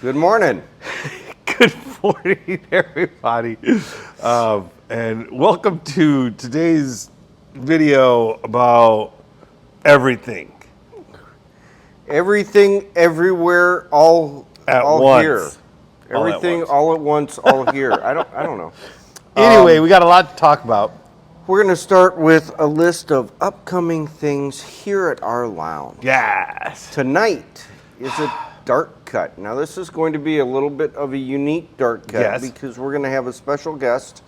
Good morning. Good morning, everybody. And welcome to today's video about everything. Everything, everywhere, all Once. here. All at Everything, once. all at once, all here. I don't know. Anyway, we got a lot to talk about. We're going to start with a list of upcoming things here at our lounge. Yes. Tonight is a dark cut. Now, this is going to be a little bit of a unique dark cut Yes. because we're going to have a special guest.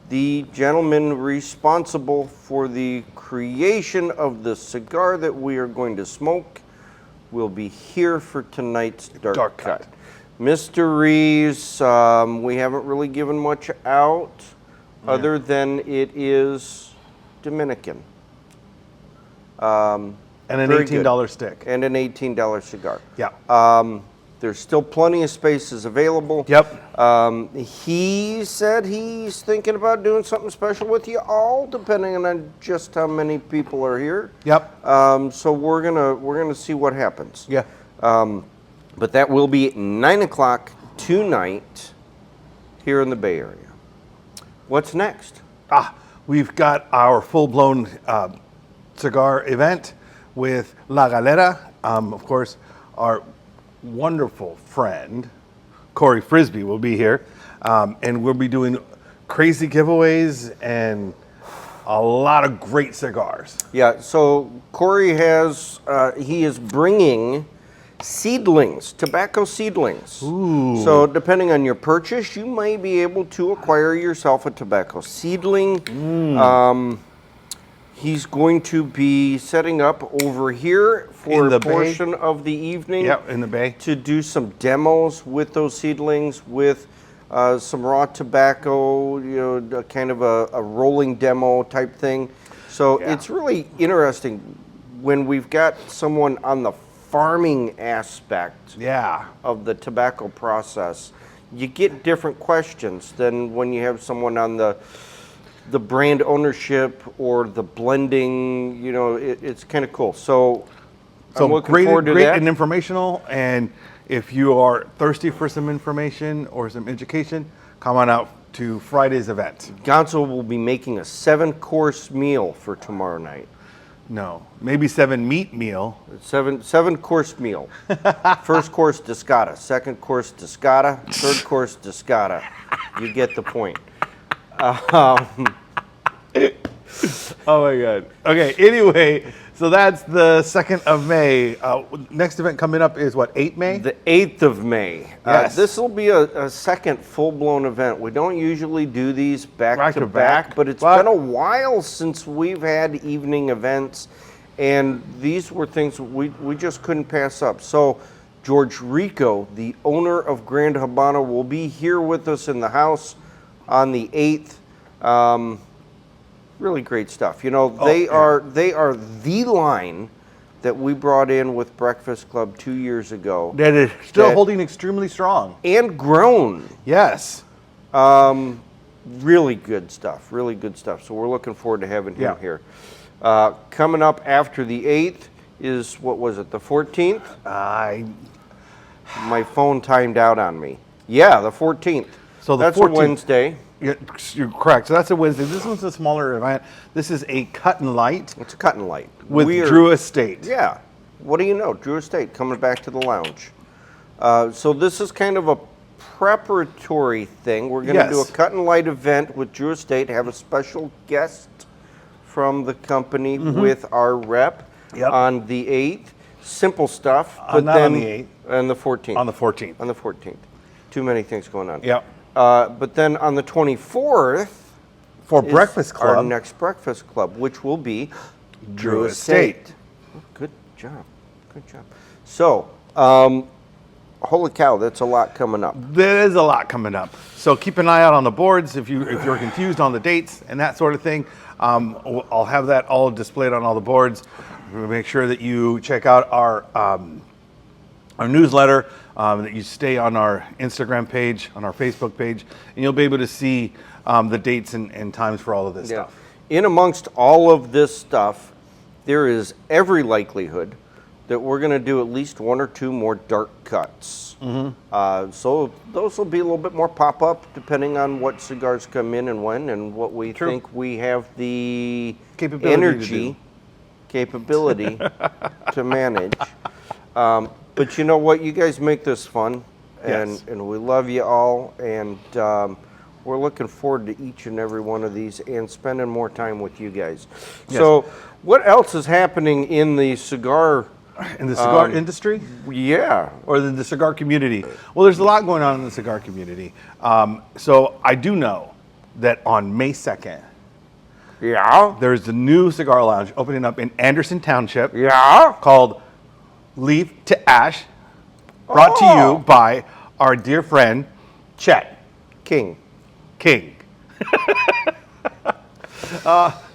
The gentleman responsible for the creation of the cigar that we are going to smoke will be here for tonight's dark cut. Mr. Reeves, we haven't really given much out other than it is Dominican. And an Very $18 good. stick. And an $18 cigar. Yeah. There's still plenty of spaces available. Yep. He said he's thinking about doing something special with you all, depending on just how many people are here. Yep. So we're gonna see what happens. Yeah. But that will be at 9 o'clock tonight here in the Bay Area. What's next? We've got our full-blown cigar event with La Galera. Of course, our wonderful friend, Corey Frisbee, will be here. And we'll be doing crazy giveaways and a lot of great cigars. Yeah, so Corey he is bringing seedlings, tobacco seedlings. Ooh. So depending on your purchase, you may be able to acquire yourself a tobacco seedling. He's going to be setting up over here for In the a bay? portion of the evening. Yep, in the bay. To do some demos with those seedlings, with some raw tobacco, kind of a rolling demo type thing. So it's really interesting when we've got someone on the farming aspect Yeah. of the tobacco process. You get different questions than when you have someone on the brand ownership or the blending. It's kind of cool. So I'm looking forward to great that. and informational. And if you are thirsty for some information or some education, come on out to Friday's event. Gonzo will be making a 7-course meal for tomorrow night. No, maybe 7 meat meal. 7-course meal. First course Descata, second course Descata, third course Descata. You get the point. Oh my God. Okay. Anyway, so that's the 2nd of May. Next event coming up is what, 8 May? The 8th of May. Yes. This will be a second full-blown event. We don't usually do these back to back, but it's been a while since we've had evening events, and these were things we just couldn't pass up. So George Rico, the owner of Grand Habana, will be here with us in the house on the 8th. Really great stuff. They are the line that we brought in with Breakfast Club 2 years ago. That is still holding extremely strong. And grown. Yes. Really good stuff. Really good stuff. So we're looking forward to having him here. Coming up after the 8th is, what was it, the 14th? My phone timed out on me. Yeah, the 14th. So that's 14th. a Wednesday. Yeah, you're correct. So that's a Wednesday. This one's a smaller event. This is a cut and light It's a cut and light. with Drew Estate. Yeah. What do you know? Drew Estate coming back to the lounge. So this is kind of a preparatory thing. We're going to do a cut and light event with Drew Estate, have a special guest from the company with our rep on the 8th. Simple stuff. But not then on the 8th. On the 14th. On the 14th. On the 14th. Too many things going on. Yep. But then on the 24th, For is Breakfast Club. our next Breakfast Club, which will be Drew Estate. Good job. Good job. So, holy cow, that's a lot coming up. There is a lot coming up. So keep an eye out on the boards if you're confused on the dates and that sort of thing. I'll have that all displayed on all the boards. Make sure that you check out our newsletter, that you stay on our Instagram page, on our Facebook page, and you'll be able to see the dates and times for all of this stuff. In amongst all of this stuff, there is every likelihood that we're going to do at least 1 or 2 more dark cuts. So those will be a little bit more pop-up depending on what cigars come in and when, and what we think we have the capability to manage. But you know what? You guys make this fun, and we love you all, and we're looking forward to each and every one of these and spending more time with you guys. So what else is happening in the cigar industry? Yeah. Or the cigar community? Well, there's a lot going on in the cigar community. So I do know that on May 2nd, there's a new cigar lounge opening up in Anderson Township called Leaf to Ash, brought to you by our dear friend, Chet King.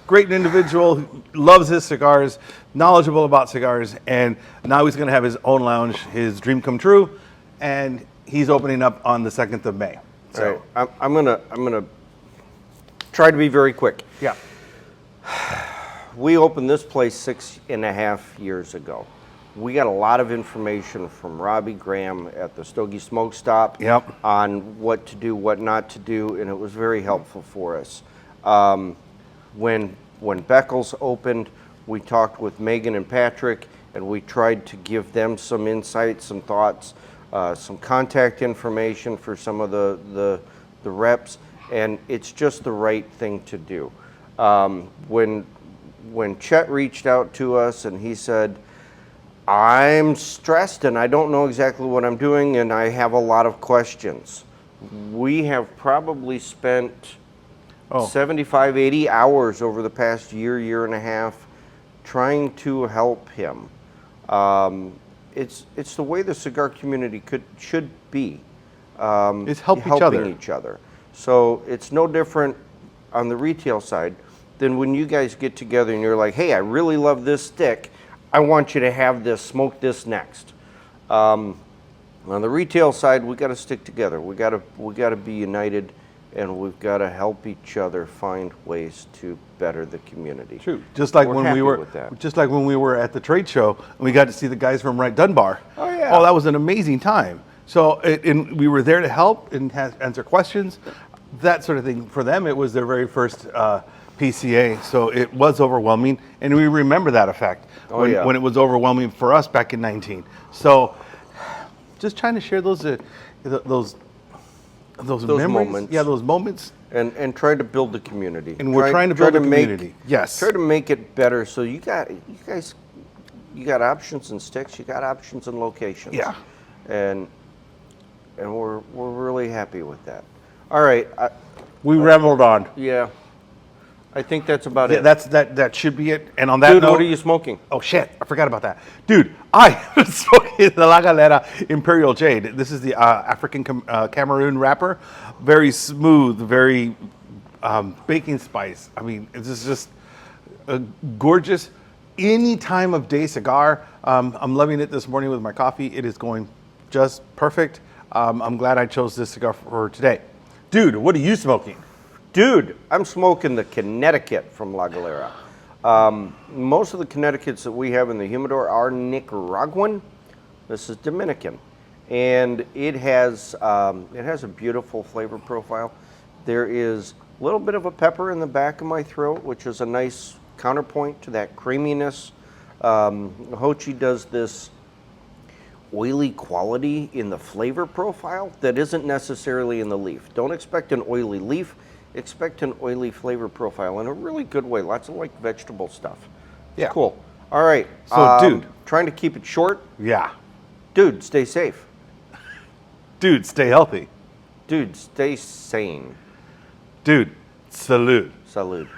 Great individual, who loves his cigars, knowledgeable about cigars, and now he's going to have his own lounge, his dream come true, and he's opening up on the 2nd of May. So I'm gonna try to be very quick. Yeah. We opened this place 6.5 years ago. We got a lot of information from Robbie Graham at the Stogie Smoke Stop on what to do, what not to do, and it was very helpful for us. When Beckles opened, we talked with Megan and Patrick, and we tried to give them some insights, some thoughts, some contact information for some of the reps, and it's just the right thing to do. When Chet reached out to us and he said, I'm stressed and I don't know exactly what I'm doing and I have a lot of questions. We have probably spent 75, 80 hours over the past year and a half trying to help him. It's the way the cigar community should be. It's helping each other. So it's no different on the retail side than when you guys get together and you're like, hey, I really love this stick. I want you to have this, smoke this next. On the retail side, we got to stick together. We got to be united, and we've got to help each other find ways to better the community. True. Just like when we were at the trade show, and we got to see the guys from Wright Dunbar. Oh yeah. Oh, that was an amazing time. So, and we were there to help and answer questions, that sort of thing. For them, it was their very first PCA, so it was overwhelming, and we remember that effect when it was overwhelming for us back in 19. So, just trying to share those memories, moments. Yeah, those moments, and try to build the community. And we're trying to build the community. Yes. Try to make it better. So you guys got options in sticks. You got options in locations. Yeah. And we're really happy with that. All right. We rambled on. Yeah. I think that's about it. That should be it. And on that note, what are you smoking? Oh shit, I forgot about that. Dude, I was smoking the La Galera Imperial Jade. This is the African Cameroon wrapper. Very smooth, very baking spice. I mean, this is just a gorgeous any time of day cigar. I'm loving it this morning with my coffee. It is going just perfect. I'm glad I chose this cigar for today. Dude, what are you smoking? Dude, I'm smoking the Connecticut from La Galera. Most of the Connecticut's that we have in the humidor are Nicaraguan. This is Dominican, and it has a beautiful flavor profile. There is a little bit of a pepper in the back of my throat, which is a nice counterpoint to that creaminess. Hochi does this oily quality in the flavor profile that isn't necessarily in the leaf. Don't expect an oily leaf. Expect an oily flavor profile in a really good way. Lots of like vegetable stuff. Yeah. Cool. All right. So, dude. Trying to keep it short. Yeah. Dude, stay safe. Dude, stay healthy. Dude, stay sane. Dude, salute. Salute.